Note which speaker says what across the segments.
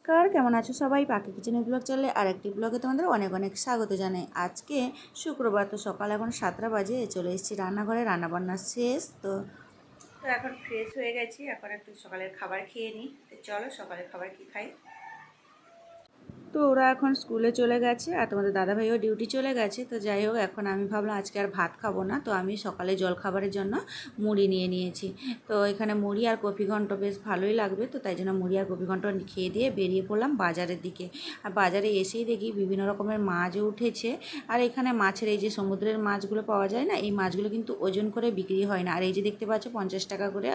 Speaker 1: কেমন আছো সবাই? পাখি কিচেনের ব্লগ চ্যানেলে আরেকটি ব্লগে তোমাদের অনেক অনেক স্বাগত জানাই। আজকে শুক্রবার, তো সকাল এখন 7টা বাজে, চলে এসেছি রান্নাঘরে। রান্নাবান্না শেষ তো এখন ফ্রেশ হয়ে গেছি। এখন একটু সকালের খাবার খেয়ে নিই। তো চলো সকালের খাবার কি খাই। তো ওরা এখন স্কুলে চলে গেছে আর তোমাদের দাদাভাইও ডিউটি চলে গেছে। তো যাই হোক, এখন আমি ভাবলাম আজকে আর ভাত খাবো না, তো আমি সকালে জলখাবারের জন্য মুড়ি নিয়ে নিয়েছি। তো এখানে মুড়ি আর কফি ঘন্ট বেশ ভালোই লাগবে, তো তাই জন্য মুড়ি আর কফি ঘন্ট খেয়ে দিয়ে বেরিয়ে পড়লাম বাজারের দিকে। আর বাজারে এসেই দেখি বিভিন্ন রকমের মাছও উঠেছে। আর এখানে মাছের এই যে সমুদ্রের মাছগুলো পাওয়া যায় না, এই মাছগুলো কিন্তু ওজন করে বিক্রি হয় না। আর এই যে দেখতে পাচ্ছ 50 টাকা করে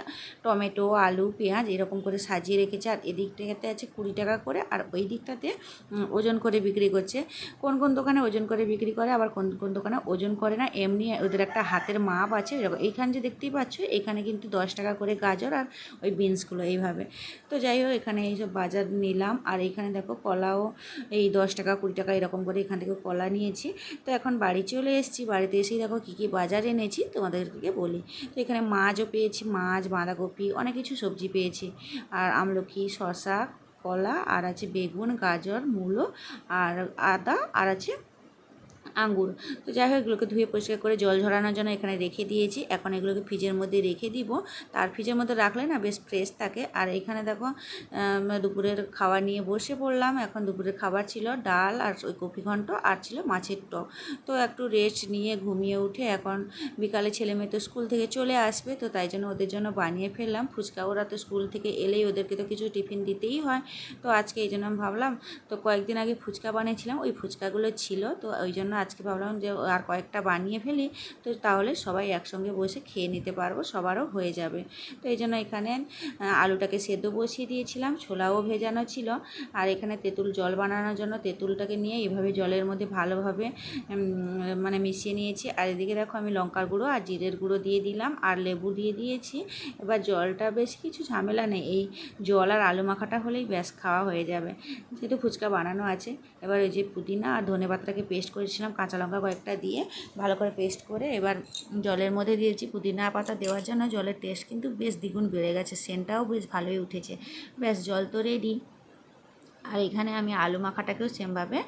Speaker 1: টমেটো, আলু, পেঁয়াজ এরকম করে সাজিয়ে রেখেছে। আর এদিকটাতে আছে 20 টাকা করে, আর ওই দিকটাতে ওজন করে বিক্রি করছে। কোন কোন দোকানে ওজন করে বিক্রি করে, আবার কোন কোন দোকানে ওজন করে না, এমনি ওদের একটা হাতের মাপ আছে এরকম। এইখানে যে দেখতেই পাচ্ছ, এখানে কিন্তু 10 টাকা করে গাজর আর ওই বিনসগুলো এইভাবে। তো যাই হোক, এখানে এইসব বাজার নিলাম। আর এখানে দেখো কলাও এই 10 টাকা 20 টাকা এরকম করে এখান থেকে কলা নিয়েছি। তো এখন বাড়ি চলে এসেছি। বাড়িতে এসেই দেখো কী কী বাজার এনেছি তোমাদেরকে বলি। তো এখানে মাছও পেয়েছি, মাছ, বাঁধাকপি, অনেক কিছু সবজি পেয়েছি। আর আমলকি, শসা, কলা, আর আছে বেগুন, গাজর, মূলো, আর আদা, আর আছে আঙ্গুর। তো যাই হোক, এগুলোকে ধুয়ে পরিষ্কার করে জল ঝরানোর জন্য এখানে রেখে দিয়েছি। এখন এগুলোকে ফ্রিজের মধ্যে রেখে দিব। তার ফ্রিজের মধ্যে রাখলে না বেশ ফ্রেশ থাকে। আর এখানে দেখো দুপুরের খাবার নিয়ে বসে পড়লাম। এখন দুপুরের খাবার ছিল ডাল আর ওই কপি ঘন্ট, আর ছিল মাছের টক। তো একটু রেস্ট নিয়ে ঘুমিয়ে উঠে এখন বিকালে ছেলে মেয়ে তো স্কুল থেকে চলে আসবে, তো তাই জন্য ওদের জন্য বানিয়ে ফেললাম ফুচকা। ওরা তো স্কুল থেকে এলেই ওদেরকে তো কিছু টিফিন দিতেই হয়। তো আজকে এই জন্য আমি ভাবলাম, তো কয়েকদিন আগে ফুচকা বানিয়েছিলাম, ওই ফুচকাগুলো ছিল, তো ওই জন্য আজকে ভাবলাম যে আর কয়েকটা বানিয়ে ফেলি, তো তাহলে সবাই একসঙ্গে বসে খেয়ে নিতে পারবো, সবারও হয়ে যাবে। তো এই জন্য এখানে আলুটাকে সেদ্ধ বসিয়ে দিয়েছিলাম, ছোলাও ভেজানো ছিল। আর এখানে তেঁতুল জল বানানোর জন্য তেঁতুলটাকে নিয়ে এইভাবে জলের মধ্যে ভালোভাবে মানে মিশিয়ে নিয়েছি। আর এদিকে দেখো আমি লঙ্কার গুঁড়ো আর জিরের গুঁড়ো দিয়ে দিলাম, আর লেবু দিয়ে দিয়েছি। এবার জলটা বেশ কিছু ঝামেলা নেই, এই জল আর আলু মাখাটা হলেই ব্যাস খাওয়া হয়ে যাবে, যেহেতু ফুচকা বানানো আছে। এবার ওই যে পুদিনা আর ধনেপাতাটাকে পেস্ট করেছিলাম কাঁচা লঙ্কা কয়েকটা দিয়ে ভালো করে পেস্ট করে এবার জলের মধ্যে দিয়েছি। পুদিনা পাতা দেওয়ার জন্য জলের টেস্ট কিন্তু বেশ দ্বিগুণ বেড়ে গেছে, সেন্টটাও বেশ ভালোই উঠেছে। ব্যাস জল তো রেডি। আর এখানে আমি আলু মাখাটাকেও সেমভাবে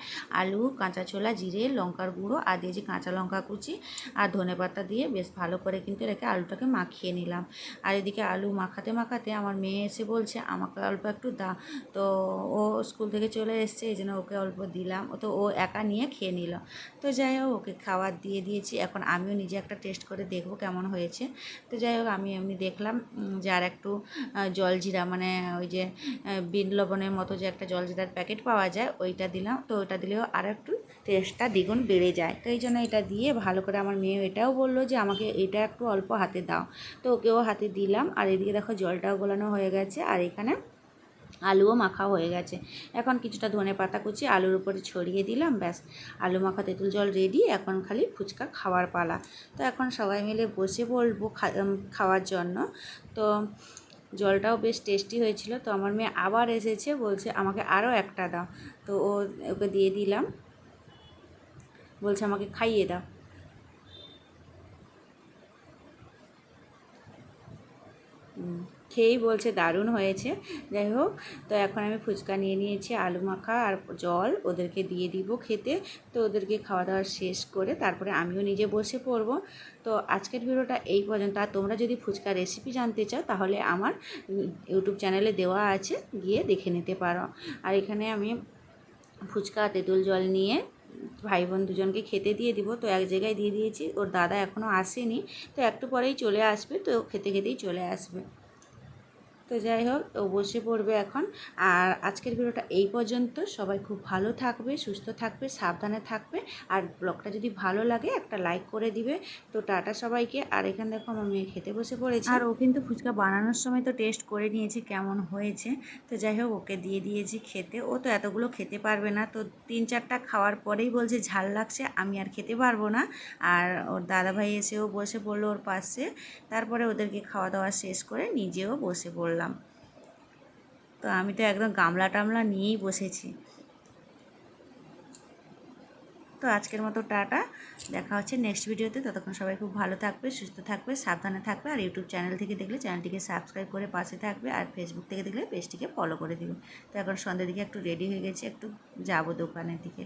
Speaker 1: আলু, কাঁচা ছোলা, জিরে, লঙ্কার গুঁড়ো আর দিয়েছি কাঁচা লঙ্কা কুচি আর ধনেপাতা দিয়ে বেশ ভালো করে কিন্তু রেখে আলুটাকে মাখিয়ে নিলাম। আর এদিকে আলু মাখাতে মাখাতে আমার মেয়ে এসে বলছে আমাকে অল্প একটু দাও। তো ও স্কুল থেকে চলে এসছে, এই জন্য ওকে অল্প দিলাম। তো ও একা নিয়ে খেয়ে নিল। তো যাই হোক, ওকে খাবার দিয়ে দিয়েছি। এখন আমিও নিজে একটা টেস্ট করে দেখবো কেমন হয়েছে। তো যাই হোক, আমি এমনি দেখলাম যে আর একটু জলজিরা, মানে ওই যে বিন লবণের মতো যে একটা জলজিরার প্যাকেট পাওয়া যায়, ওইটা দিলাম। তো ওইটা দিলেও আর একটু টেস্টটা দ্বিগুণ বেড়ে যায়। তো এই জন্য এটা দিয়ে ভালো করে, আমার মেয়ে এটাও বললো যে আমাকে এটা একটু অল্প হাতে দাও। তো ওকেও হাতে দিলাম। আর এদিকে দেখো জলটাও গোলানো হয়ে গেছে, আর এখানে আলুও মাখা হয়ে গেছে। এখন কিছুটা ধনে পাতা কুচি আলুর উপরে ছড়িয়ে দিলাম, ব্যাস আলু মাখা তেঁতুল জল রেডি। এখন খালি ফুচকা খাওয়ার পালা। তো এখন সবাই মিলে বসে পড়বো খাওয়ার জন্য। তো জলটাও বেশ টেস্টি হয়েছিল। তো আমার মেয়ে আবার এসেছে, বলছে আমাকে আরও একটা দাও। তো ওকে দিয়ে দিলাম, বলছে আমাকে খাইয়ে দাও। খেয়েই বলছে দারুণ হয়েছে। যাই হোক, তো এখন আমি ফুচকা নিয়ে নিয়েছি, আলু মাখা আর জল ওদেরকে দিয়ে দিব খেতে। তো ওদেরকে খাওয়া দাওয়া শেষ করে তারপরে আমিও নিজে বসে পড়ব। তো আজকের ভিডিওটা এই পর্যন্ত। আর তোমরা যদি ফুচকা রেসিপি জানতে চাও তাহলে আমার ইউটিউব চ্যানেলে দেওয়া আছে, গিয়ে দেখে নিতে পারো। আর এখানে আমি ফুচকা তেঁতুল জল নিয়ে ভাই বোন দুজনকে খেতে দিয়ে দিব। তো এক জায়গায় দিয়ে দিয়েছি, ওর দাদা এখনও আসেনি, তো একটু পরেই চলে আসবে, তো খেতে খেতেই চলে আসবে। তো যাই হোক, ও বসে পড়বে এখন। আর আজকের ভিডিওটা এই পর্যন্ত। সবাই খুব ভালো থাকবে, সুস্থ থাকবে, সাবধানে থাকবে। আর ব্লগটা যদি ভালো লাগে একটা লাইক করে দিবে। তো টাটা সবাইকে। আর এখানে দেখো আমার মেয়ে খেতে বসে পড়েছে, আর ও কিন্তু ফুচকা বানানোর সময় তো টেস্ট করে নিয়েছে কেমন হয়েছে। তো যাই হোক, ওকে দিয়ে দিয়েছি খেতে। ও তো এতগুলো খেতে পারবে না, তো 3-4টা খাওয়ার পরেই বলছে ঝাল লাগছে, আমি আর খেতে পারবো না। আর ওর দাদাভাই এসেও বসে পড়লো ওর পাশে। তারপরে ওদেরকে খাওয়া দাওয়া শেষ করে নিজেও বসে পড়লাম। তো আমি তো একদম গামলা টামলা নিয়েই বসেছি। তো আজকের মতো টাটা, দেখা হচ্ছে নেক্সট ভিডিওতে। ততক্ষণ সবাই খুব ভালো থাকবে, সুস্থ থাকবে, সাবধানে থাকবে। আর ইউটিউব চ্যানেল থেকে দেখলে চ্যানেলটিকে সাবস্ক্রাইব করে পাশে থাকবে, আর ফেসবুক থেকে দেখলে পেজটিকে ফলো করে দিবে। তো এখন সন্ধ্যের দিকে একটু রেডি হয়ে গেছে, একটু যাবো দোকানের দিকে।